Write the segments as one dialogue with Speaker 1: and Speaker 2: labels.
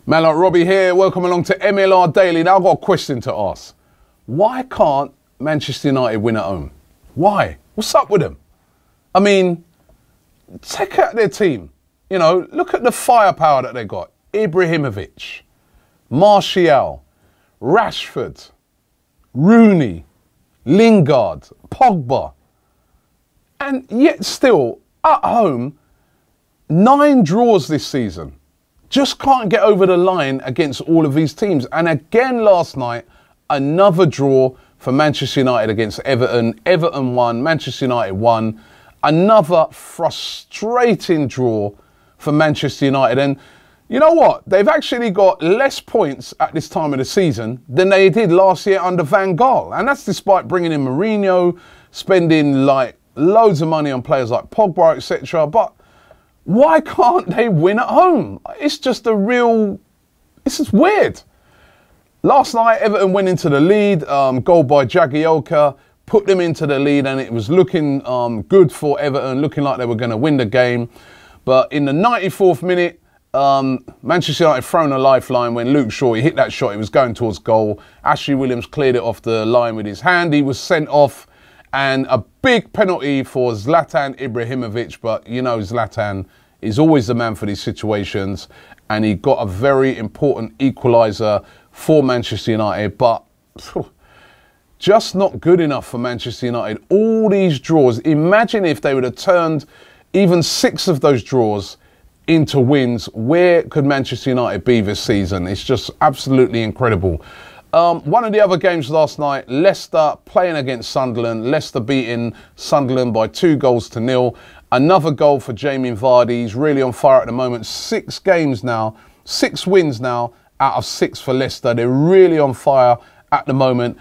Speaker 1: MLR Robbie here, welcome along to MLR Daily. Now I've got a question to ask. Why can't Manchester United win at home? Why? What's up with them? I mean, check out their team. You know, look at the firepower that they got. Ibrahimovic, Martial, Rashford, Rooney, Lingard, Pogba. And yet still, at home, 9 draws this season. Just can't get over the line against all of these teams. And again last night, another draw for Manchester United against Everton. Everton won, Manchester United won. Another frustrating draw for Manchester United. And you know what? They've actually got less points at this time of the season than they did last year under Van Gaal. And that's despite bringing in Mourinho, spending like loads of money on players like Pogba, etc. But why can't they win at home? It's just this is weird. Last night, Everton went into the lead, goal by Jagielka, put them into the lead, and it was looking good for Everton, looking like they were going to win the game. But in the 94th minute, Manchester United thrown a lifeline when Luke Shaw, he hit that shot, he was going towards goal. Ashley Williams cleared it off the line with his hand, he was sent off. And a big penalty for Zlatan Ibrahimovic, but you know Zlatan is always the man for these situations, and he got a very important equaliser for Manchester United, but just not good enough for Manchester United. All these draws, imagine if they would have turned even 6 of those draws into wins. Where could Manchester United be this season? It's just absolutely incredible. One of the other games last night, Leicester playing against Sunderland. Leicester beating Sunderland by 2-0. Another goal for Jamie Vardy. He's really on fire at the moment. 6 games now, 6 wins now out of 6 for Leicester. They're really on fire at the moment.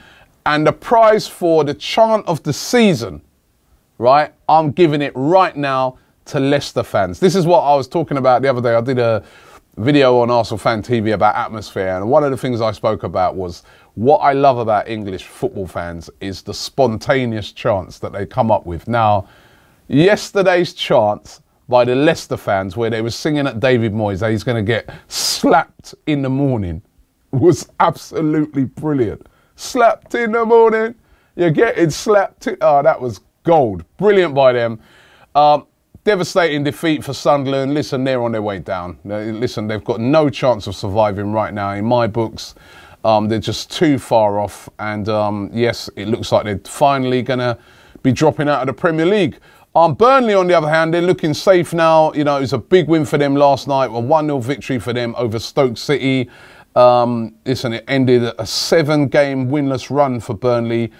Speaker 1: And the prize for the chant of the season, right? I'm giving it right now to Leicester fans. This is what I was talking about the other day. I did a video on Arsenal Fan TV about atmosphere, and one of the things I spoke about was what I love about English football fans is the spontaneous chants that they come up with. Now, yesterday's chants by the Leicester fans where they were singing at David Moyes that he's going to get slapped in the morning was absolutely brilliant. Slapped in the morning, you're getting slapped. Oh, that was gold. Brilliant by them. Devastating defeat for Sunderland. Listen, they're on their way down. Listen, they've got no chance of surviving right now. In my books, they're just too far off. And yes, it looks like they're finally going to be dropping out of the Premier League. Burnley, on the other hand, they're looking safe now. You know, it was a big win for them last night. A 1-0 victory for them over Stoke City. Listen, it ended a 7-game winless run for Burnley.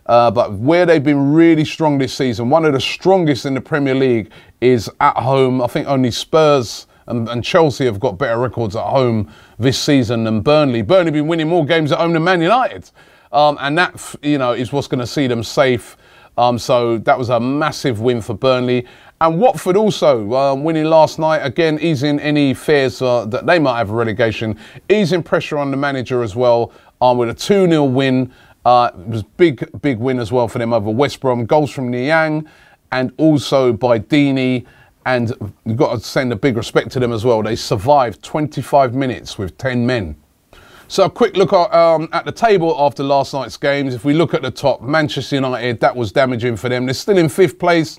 Speaker 1: But where they've been really strong this season, one of the strongest in the Premier League, is at home. I think only Spurs and Chelsea have got better records at home this season than Burnley. Burnley have been winning more games at home than Man United. And that, you know, is what's going to see them safe. So that was a massive win for Burnley. And Watford also winning last night, again, easing any fears that they might have a relegation, easing pressure on the manager as well, with a 2-0 win. It was big win as well for them over West Brom. Goals from Niang and also by Deeney. And you've got to send a big respect to them as well. They survived 25 minutes with 10 men. So a quick look at the table after last night's games. If we look at the top, Manchester United, that was damaging for them. They're still in 5th place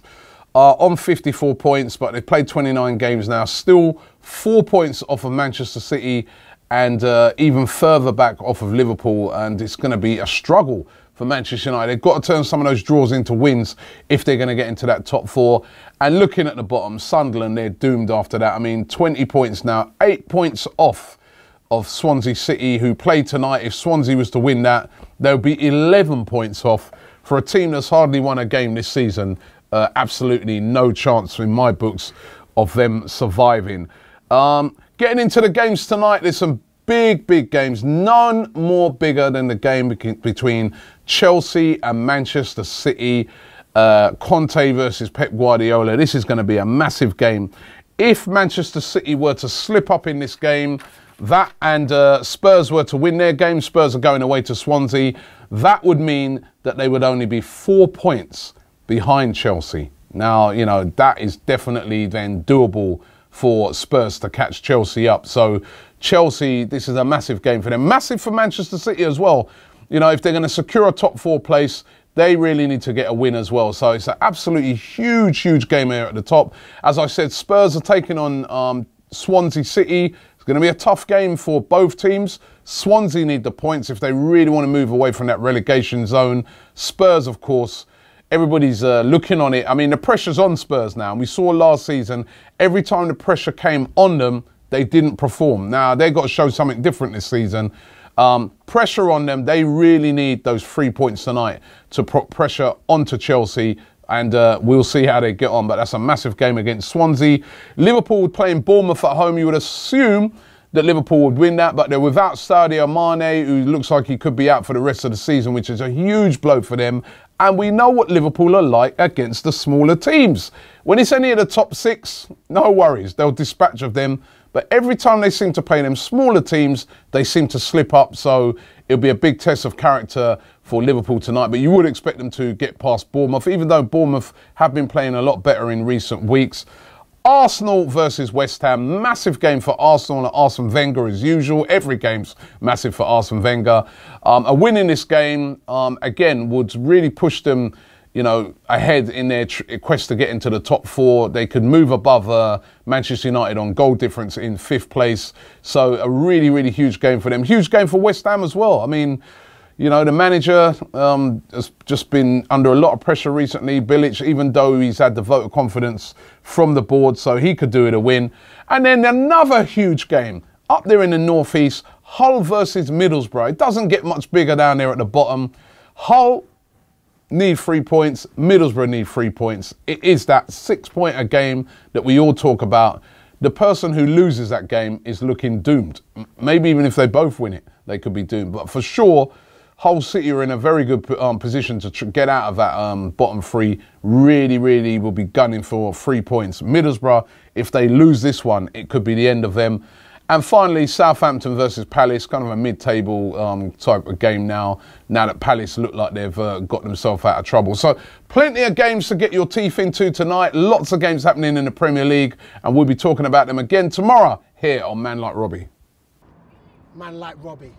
Speaker 1: on 54 points, but they've played 29 games now. Still 4 points off of Manchester City and even further back off of Liverpool, and it's going to be a struggle for Manchester United. They've got to turn some of those draws into wins if they're going to get into that top 4. And looking at the bottom, Sunderland, they're doomed after that. I mean, 20 points now, 8 points off of Swansea City, who played tonight. If Swansea was to win that, they'll be 11 points off. For a team that's hardly won a game this season, absolutely no chance in my books of them surviving. Getting into the games tonight, there's some big games. None more bigger than the game between Chelsea and Manchester City. Conte versus Pep Guardiola. This is going to be a massive game. If Manchester City were to slip up in this game, that and Spurs were to win their game, Spurs are going away to Swansea, that would mean that they would only be 4 points behind Chelsea. Now, you know, that is definitely then doable for Spurs to catch Chelsea up. So Chelsea, this is a massive game for them. Massive for Manchester City as well. You know, if they're going to secure a top 4 place, they really need to get a win as well. So it's an absolutely huge, huge game here at the top. As I said, Spurs are taking on Swansea City. It's going to be a tough game for both teams. Swansea need the points if they really want to move away from that relegation zone. Spurs, of course, everybody's looking on it. I mean, the pressure's on Spurs now. And we saw last season, every time the pressure came on them, they didn't perform. Now, they've got to show something different this season. Pressure on them. They really need those 3 points tonight to put pressure onto Chelsea, and we'll see how they get on. But that's a massive game against Swansea. Liverpool playing Bournemouth at home. You would assume that Liverpool would win that, but they're without Sadio Mane, who looks like he could be out for the rest of the season, which is a huge blow for them. And we know what Liverpool are like against the smaller teams. When it's any of the top 6, no worries. They'll dispatch of them. But every time they seem to play them smaller teams, they seem to slip up. So it'll be a big test of character for Liverpool tonight. But you would expect them to get past Bournemouth, even though Bournemouth have been playing a lot better in recent weeks. Arsenal versus West Ham. Massive game for Arsenal and Arsene Wenger as usual. Every game's massive for Arsene Wenger. A win in this game, again, would really push them, you know, ahead in their quest to get into the top 4. They could move above Manchester United on goal difference in 5th place. So a really, really huge game for them. Huge game for West Ham as well. I mean, you know, the manager has just been under a lot of pressure recently. Bilic, even though he's had the vote of confidence from the board, so he could do it a win. And then another huge game up there in the northeast, Hull versus Middlesbrough. It doesn't get much bigger down there at the bottom. Hull need 3 points. Middlesbrough need 3 points. It is that 6-pointer game that we all talk about. The person who loses that game is looking doomed. Maybe even if they both win it, they could be doomed. But for sure, Hull City are in a very good position to get out of that bottom 3. Really, really will be gunning for 3 points. Middlesbrough, if they lose this one, it could be the end of them. And finally, Southampton versus Palace, kind of a mid-table type of game now that Palace look like they've got themselves out of trouble. So plenty of games to get your teeth into tonight. Lots of games happening in the Premier League, and we'll be talking about them again tomorrow here on Man Like Robbie.
Speaker 2: Man Like Robbie.